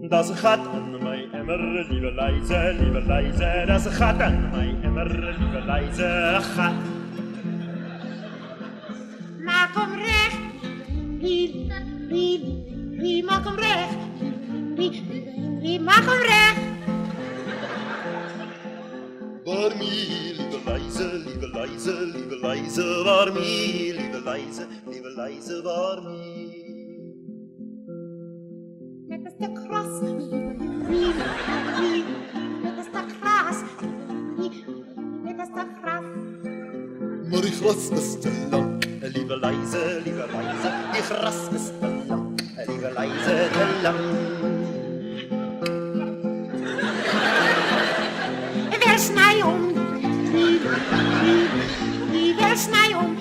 Das gaat aan mij immer, lieve Leise, das gaat aan mij immer, lieve Leise, gaat. Maak hem recht, maak hem recht, maak hem recht. Waarmee, lieve Leise, waarmee, lieve Leise, waarmee. Met een stuk gras, met een stuk gras, met een stuk gras. Maar die gras is te lang, lieve Leise, die gras is te lang, lieve Leise, te lang. Weer snij om, weer snij om,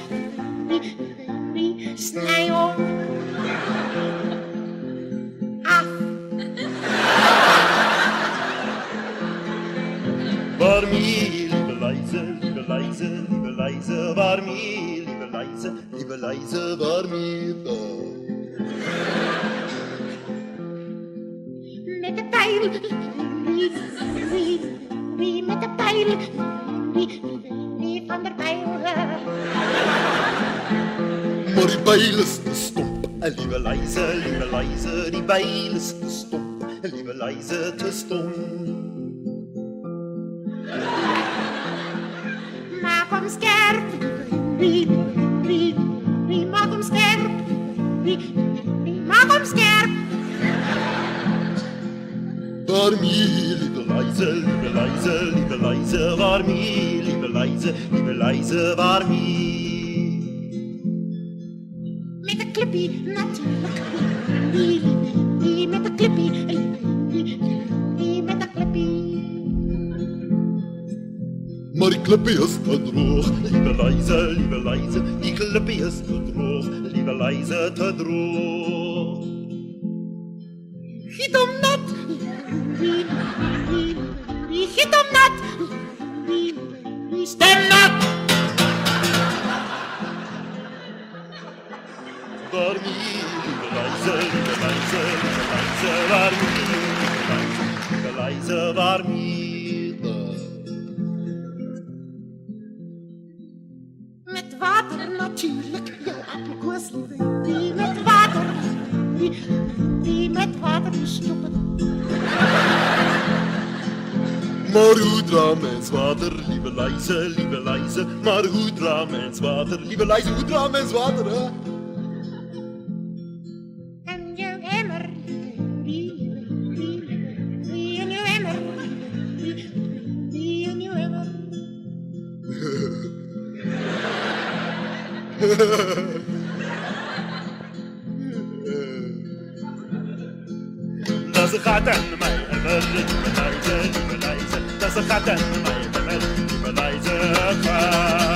snij om. Af. Waarmee, lieve Leise, waarmee, lieve Leise, waarmee. Met de pijl, met de pijl, van der pijl. Maar die bijl is te stomp, lieve Leise, die bijl is te stomp, lieve Leise, te stomp. Maak hem scherp, maak hem scherp, maak hem scherp. Waarmee, lieve Leise, waarmee, lieve Leise, waarmee. Met een clippie, natuurlijk. Met een clippie, met een clippie. Maar die klippie is te droog, lieve Leise, die klippie is te droog, lieve Leise, te droog. Giet hem nat, giet hem nat, stem nat. Waarmee, lieve Leise, waarmee, lieve Leise, waarmee. Met water natuurlijk, jouw appelkoos, met water, met water stoppen. Maar hoe dra mens water, lieve Leise, maar hoe dra mens water, lieve Leise, hoe dra mens water, hè? En je emmer, en je emmer, en je emmer. Dat gaat aan mij emmer, lieve Leise, dat gaat aan mij emmer, lieve Leise, gaat.